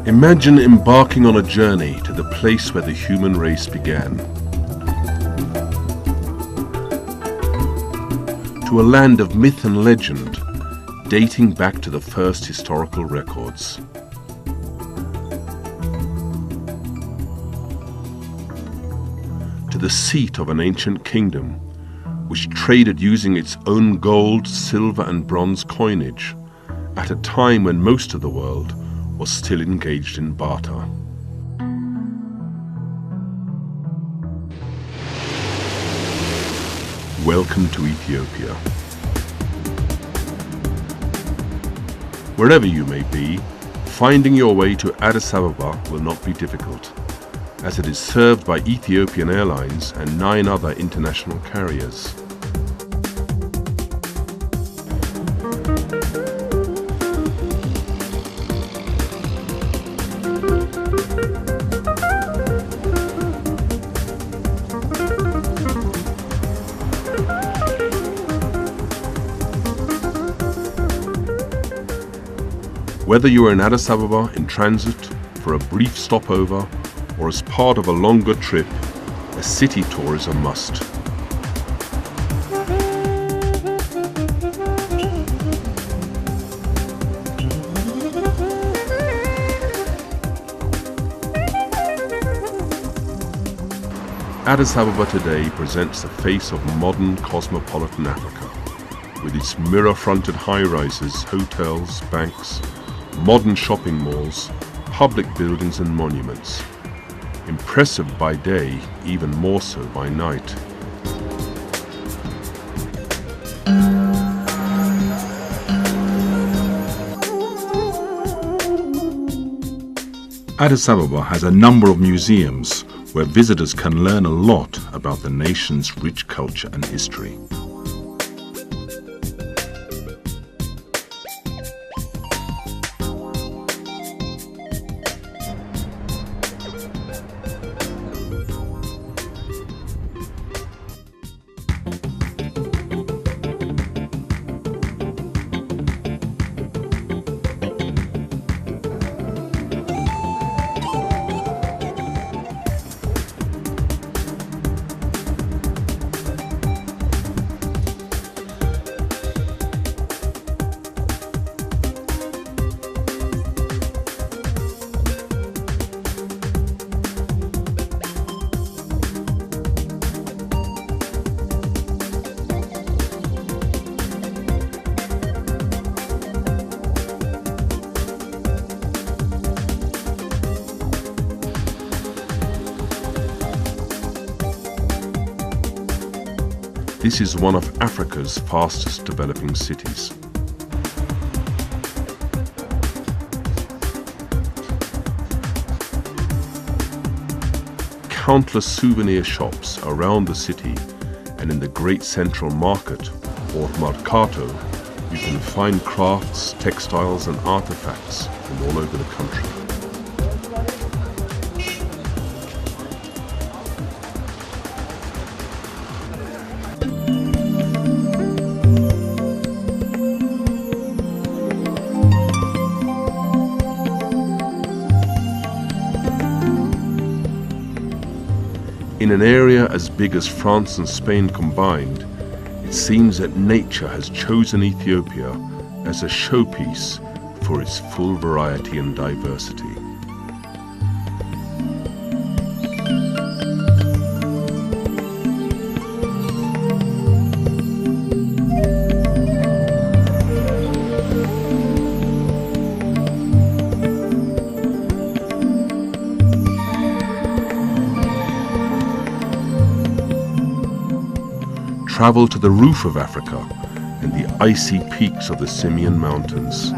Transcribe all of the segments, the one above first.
Imagine embarking on a journey to the place where the human race began. To a land of myth and legend, dating back to the first historical records. To the seat of an ancient kingdom, which traded using its own gold, silver and bronze coinage, at a time when most of the world was still engaged in barter. Welcome to Ethiopia. Wherever you may be, finding your way to Addis Ababa will not be difficult, as it is served by Ethiopian Airlines and 9 other international carriers. Whether you are in Addis Ababa in transit, for a brief stopover, or as part of a longer trip, a city tour is a must. Addis Ababa today presents the face of modern cosmopolitan Africa, with its mirror-fronted high-rises, hotels, banks, modern shopping malls, public buildings and monuments. Impressive by day, even more so by night. Addis Ababa has a number of museums where visitors can learn a lot about the nation's rich culture and history. This is one of Africa's fastest developing cities. Countless souvenir shops around the city, and in the great central market, or Mercato, you can find crafts, textiles and artifacts from all over the country. In an area as big as France and Spain combined, it seems that nature has chosen Ethiopia as a showpiece for its full variety and diversity. Travel to the roof of Africa and the icy peaks of the Simien Mountains.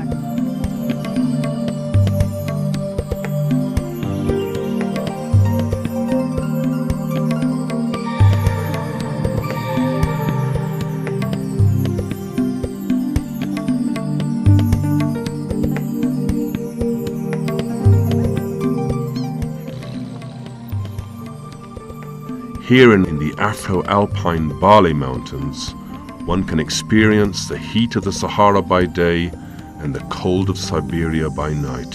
Here in the Afro-Alpine Bali Mountains, one can experience the heat of the Sahara by day and the cold of Siberia by night.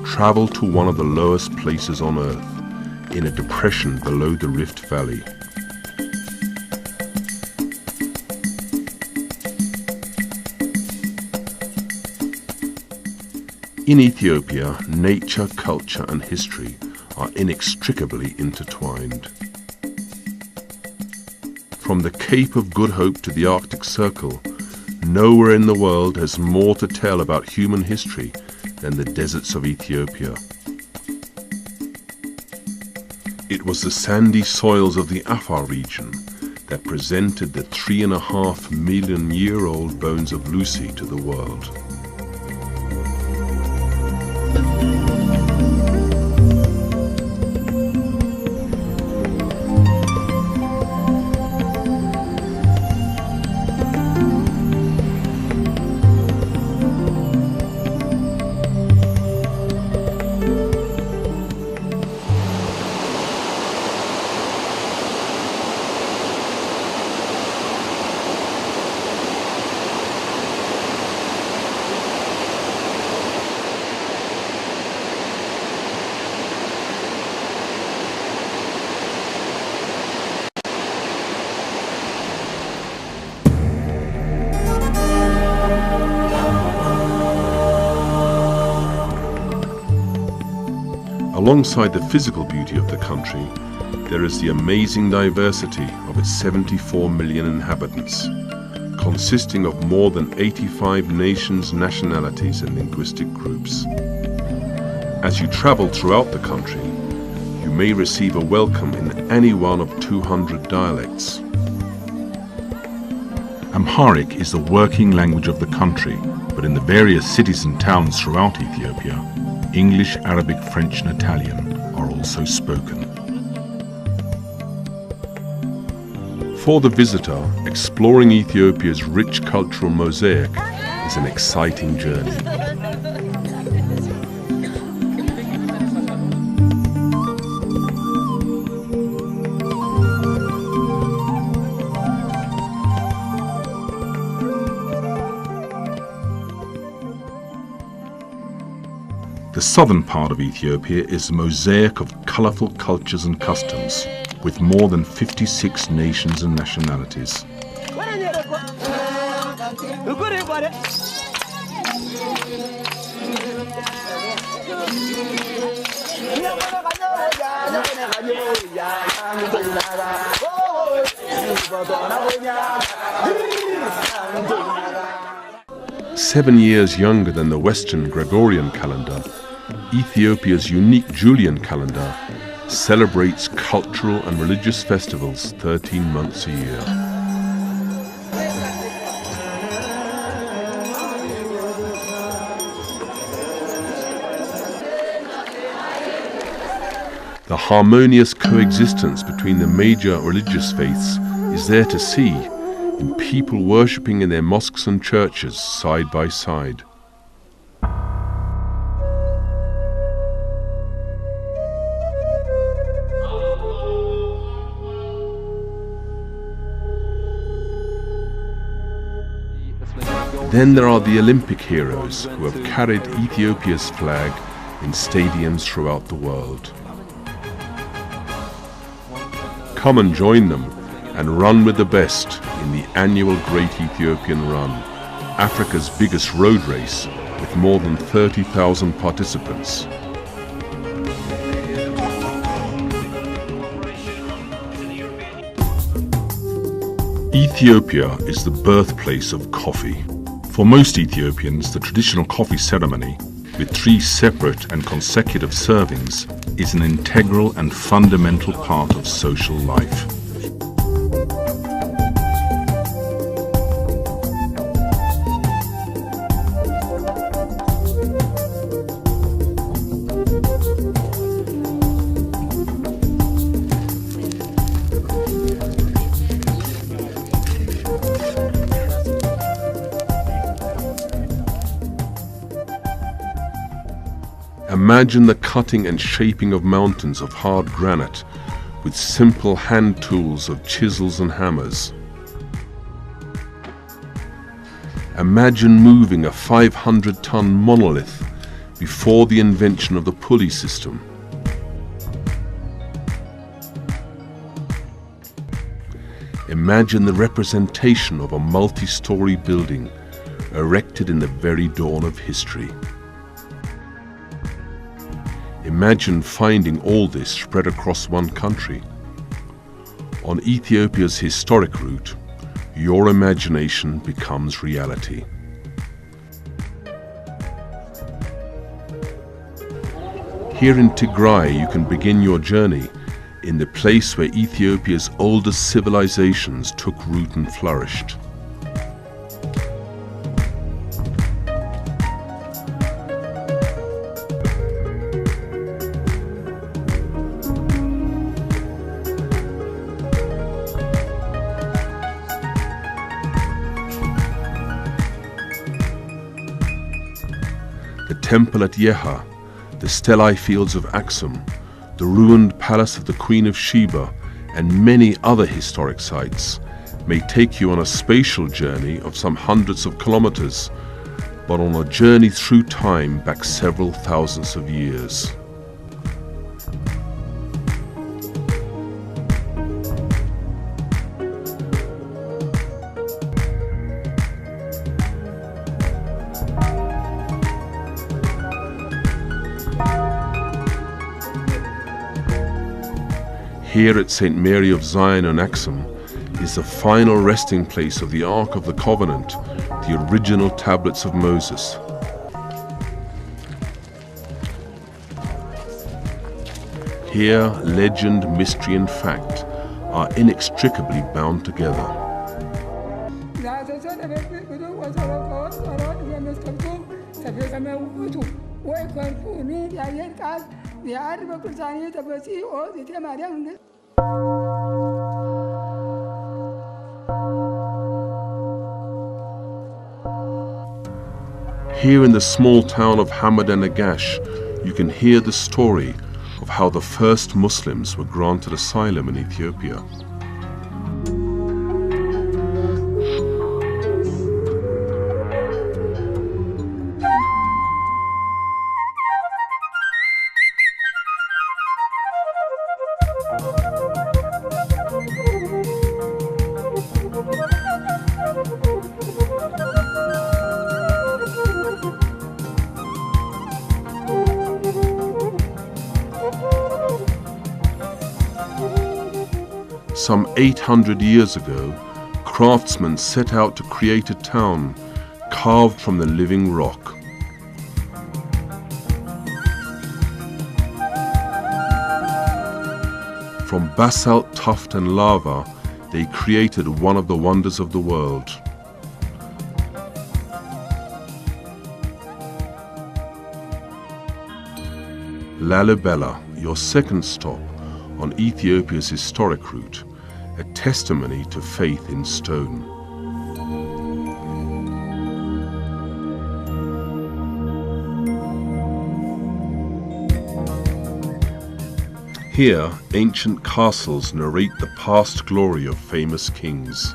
Travel to one of the lowest places on Earth, in a depression below the Rift Valley. In Ethiopia, nature, culture and history are inextricably intertwined. From the Cape of Good Hope to the Arctic Circle, nowhere in the world has more to tell about human history than the deserts of Ethiopia. It was the sandy soils of the Afar region that presented the 3.5 million year old bones of Lucy to the world. Alongside the physical beauty of the country, there is the amazing diversity of its 74 million inhabitants, consisting of more than 85 nations, nationalities and linguistic groups. As you travel throughout the country, you may receive a welcome in any one of 200 dialects. Amharic is the working language of the country, but in the various cities and towns throughout Ethiopia, English, Arabic, French and Italian are also spoken. For the visitor, exploring Ethiopia's rich cultural mosaic is an exciting journey. The southern part of Ethiopia is a mosaic of colourful cultures and customs, with more than 56 nations and nationalities. Seven years younger than the Western Gregorian calendar, Ethiopia's unique Julian calendar celebrates cultural and religious festivals 13 months a year. The harmonious coexistence between the major religious faiths is there to see, in people worshipping in their mosques and churches side by side. Then there are the Olympic heroes who have carried Ethiopia's flag in stadiums throughout the world. Come and join them and run with the best in the annual Great Ethiopian Run, Africa's biggest road race with more than 30,000 participants. Ethiopia is the birthplace of coffee. For most Ethiopians, the traditional coffee ceremony with 3 separate and consecutive servings, is an integral and fundamental part of social life. Imagine the cutting and shaping of mountains of hard granite with simple hand tools of chisels and hammers. Imagine moving a 500-ton monolith before the invention of the pulley system. Imagine the representation of a multi-story building erected in the very dawn of history. Imagine finding all this spread across one country. On Ethiopia's historic route, your imagination becomes reality. Here in Tigray, you can begin your journey in the place where Ethiopia's oldest civilizations took root and flourished. The temple at Yeha, the Stellai fields of Axum, the ruined palace of the Queen of Sheba, and many other historic sites may take you on a spatial journey of some hundreds of kilometers, but on a journey through time back several thousands of years. Here at St. Mary of Zion and Axum is the final resting place of the Ark of the Covenant, the original tablets of Moses. Here, legend, mystery and fact are inextricably bound together. Here in the small town of Hamad and Nagash, you can hear the story of how the first Muslims were granted asylum in Ethiopia. Some 800 years ago, craftsmen set out to create a town carved from the living rock. From basalt, tuft and lava, they created one of the wonders of the world. Lalibela, your second stop on Ethiopia's historic route, a testimony to faith in stone. Here, ancient castles narrate the past glory of famous kings.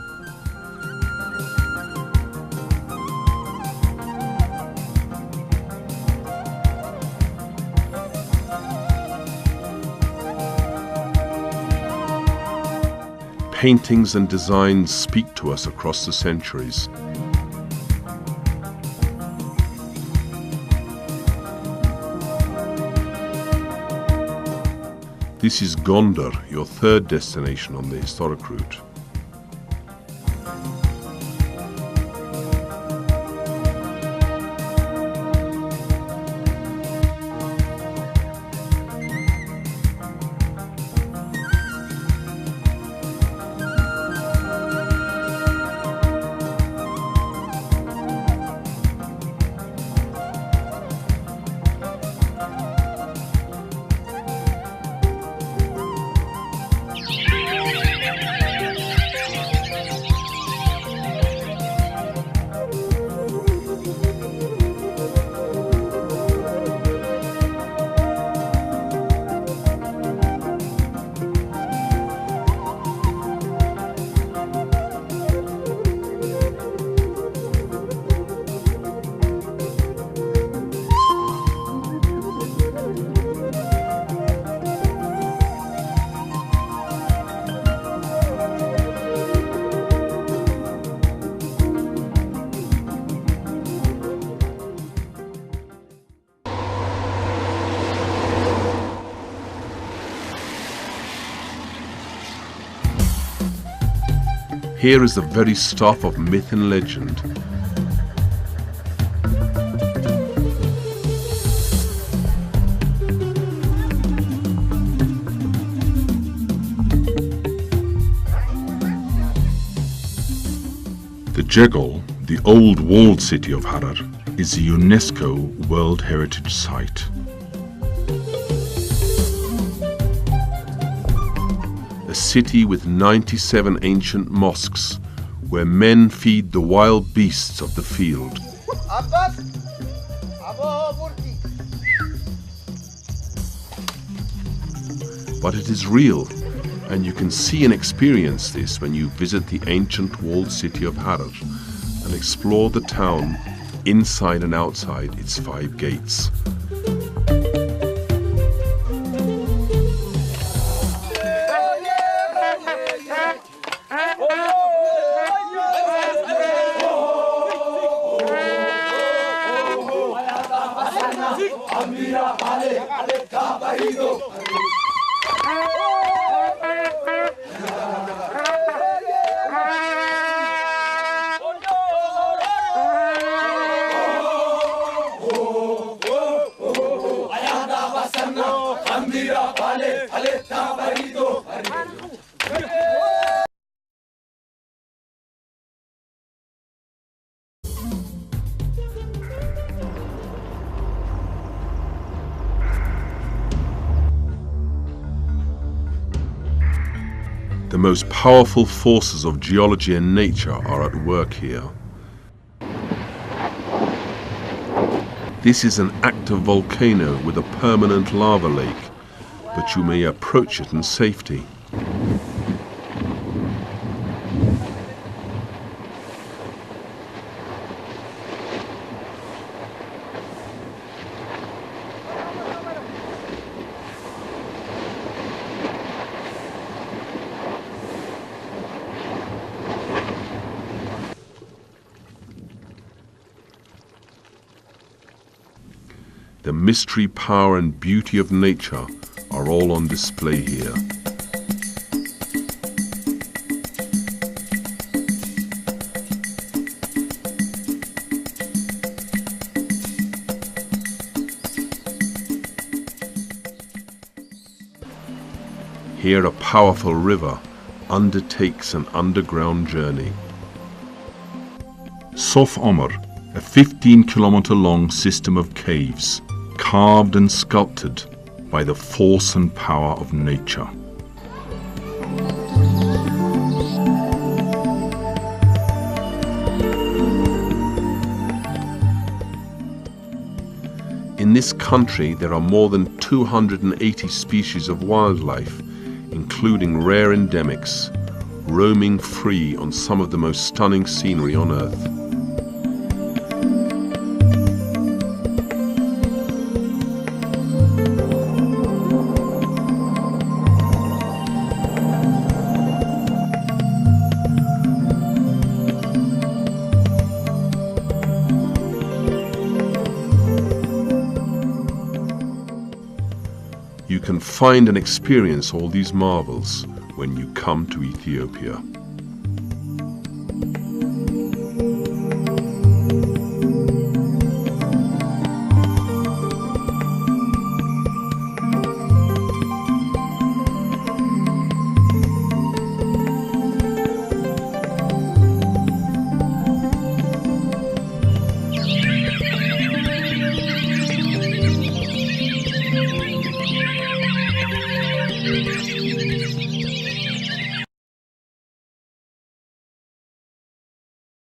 Paintings and designs speak to us across the centuries. This is Gondar, your third destination on the historic route. Here is the very stuff of myth and legend. The Jegol, the old walled city of Harar, is a UNESCO World Heritage Site. A city with 97 ancient mosques where men feed the wild beasts of the field. But it is real, and you can see and experience this when you visit the ancient walled city of Harar and explore the town inside and outside its 5 gates. The most powerful forces of geology and nature are at work here. This is an active volcano with a permanent lava lake, but you may approach it in safety. The mystery, power and beauty of nature are all on display here. Here a powerful river undertakes an underground journey. Sof Omar, a 15-kilometer long system of caves, carved and sculpted by the force and power of nature. In this country there are more than 280 species of wildlife, including rare endemics, roaming free on some of the most stunning scenery on Earth. You can find and experience all these marvels when you come to Ethiopia.